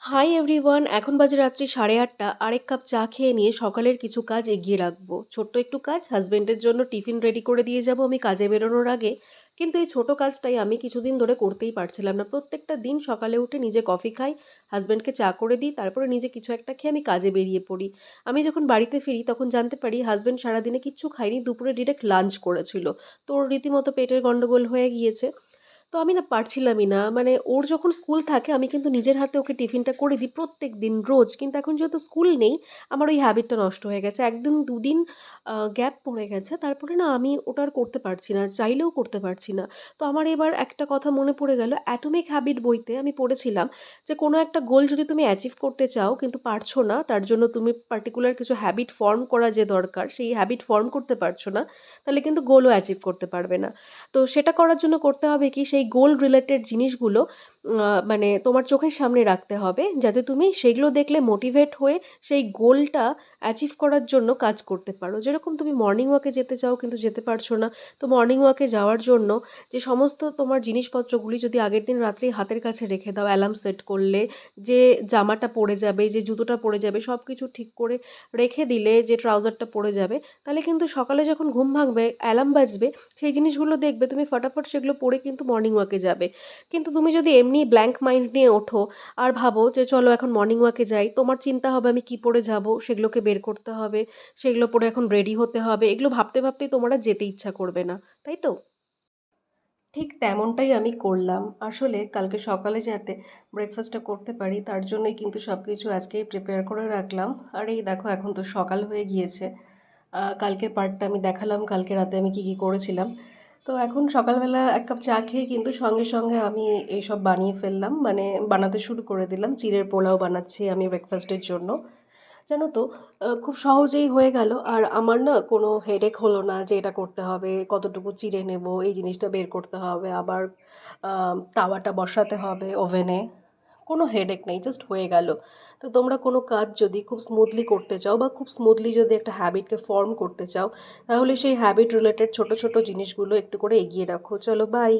Hi everyone, এখন বাজে রাত্রি 8:30। আরেক কাপ চা খেয়ে নিয়ে সকালের কিছু কাজ এগিয়ে রাখবো। ছোট্ট একটু কাজ, হাজবেন্ডের জন্য টিফিন রেডি করে দিয়ে যাব আমি কাজে বেরোনোর আগে। কিন্তু এই ছোট কাজটাই আমি কিছুদিন ধরে করতেই পারছিলাম না। প্রত্যেকটা দিন সকালে উঠে নিজে কফি খাই, হাজবেন্ডকে চা করে দিই, তারপরে নিজে কিছু একটা খেয়ে আমি কাজে বেরিয়ে পড়ি। আমি যখন বাড়িতে ফিরি তখন জানতে পারি হাজবেন্ড সারাদিনে কিচ্ছু খায়নি, দুপুরে ডিরেক্ট লাঞ্চ করেছিল। তো ওর রীতিমতো পেটের গন্ডগোল হয়ে গিয়েছে। তো আমি না পারছিলামই না। মানে ওর যখন স্কুল থাকে আমি কিন্তু নিজের হাতে ওকে টিফিনটা করে দিই প্রত্যেকদিন রোজ। কিন্তু এখন যেহেতু স্কুল নেই, আমার ওই হ্যাবিটটা নষ্ট হয়ে গেছে। ১ দিন ২ দিন গ্যাপ পড়ে গেছে। তারপরে না আমি ওটা আর করতে পারছি না। চাইলেও করতে পারছি না। তো আমার এবার একটা কথা মনে পড়ে গেল, অ্যাটমিক হ্যাবিট বইতে আমি পড়েছিলাম যে কোনো একটা গোল যদি তুমি অ্যাচিভ করতে চাও কিন্তু পারছো না, তার জন্য তুমি পার্টিকুলার কিছু হ্যাবিট ফর্ম করা যে দরকার, সেই হ্যাবিট ফর্ম করতে পারছো না, তাহলে কিন্তু গোলও অ্যাচিভ করতে পারবে না। তো সেটা করার জন্য করতে হবে কি, সেই গোল রিলেটেড জিনিসগুলো মানে তোমার চোখের সামনে রাখতে হবে, যাতে তুমি সেইগুলো দেখলে মোটিভেট হয়ে সেই গোলটা অ্যাচিভ করার জন্য কাজ করতে পারো। যেরকম তুমি মর্নিং ওয়াকে যেতে চাও কিন্তু যেতে পারছো না, তো মর্নিং ওয়াকে যাওয়ার জন্য যে সমস্ত তোমার জিনিসপত্রগুলি যদি আগের দিন রাত্রেই হাতের কাছে রেখে দাও, অ্যালার্ম সেট করলে, যে জামাটা পরে যাবে, যে জুতোটা পরে যাবে, সব কিছু ঠিক করে রেখে দিলে, যে ট্রাউজারটা পরে যাবে, তাহলে কিন্তু সকালে যখন ঘুম ভাঙবে, অ্যালার্ম বাজবে, সেই জিনিসগুলো দেখবে তুমি ফটাফট সেগুলো পরে কিন্তু মর্নিং ওয়াকে যাবে। কিন্তু তুমি যদি এমনি ব্ল্যাঙ্ক মাইন্ড নিয়ে ওঠো আর ভাবো যে চলো এখন মর্নিং ওয়াকে যাই, তোমার চিন্তা হবে আমি কি পরে যাব, সেগুলোকে বের করতে হবে, সেগুলো পরে এখন রেডি হতে হবে, এগুলো ভাবতে ভাবতেই তোমার আর যেতে ইচ্ছা করবে না, তাই তো? ঠিক তেমনটাই আমি করলাম। আসলে কালকে সকালে যাতে ব্রেকফাস্টটা করতে পারি তার জন্যই কিন্তু সব কিছু আজকেই প্রিপেয়ার করে রাখলাম। আর এই দেখো এখন তো সকাল হয়ে গিয়েছে। কালকের পার্টটা আমি দেখালাম, কালকে রাতে আমি কি কি করেছিলাম। তো এখন সকালবেলা এক কাপ চা খেয়ে কিন্তু সঙ্গে সঙ্গে আমি এইসব বানিয়ে ফেললাম, মানে বানাতে শুরু করে দিলাম। চিড়ের পোলাও বানাচ্ছি আমি ব্রেকফাস্টের জন্য। জানো তো, খুব সহজেই হয়ে গেল আর আমার না কোনো হেডেক হলো না যে এটা করতে হবে, কতটুকু চিড়ে নেব, এই জিনিসটা বের করতে হবে, আবার তাওয়াটা বসাতে হবে ওভেনে। কোনো হেডেক নেই, জাস্ট হয়ে গেল। তো তোমরা কোনো কাজ যদি খুব স্মুথলি করতে চাও বা খুব স্মুথলি যদি একটা হ্যাবিটকে ফর্ম করতে চাও, তাহলে সেই হ্যাবিট রিলেটেড ছোট ছোট জিনিসগুলো একটু করে এগিয়ে রাখো। চলো বাই।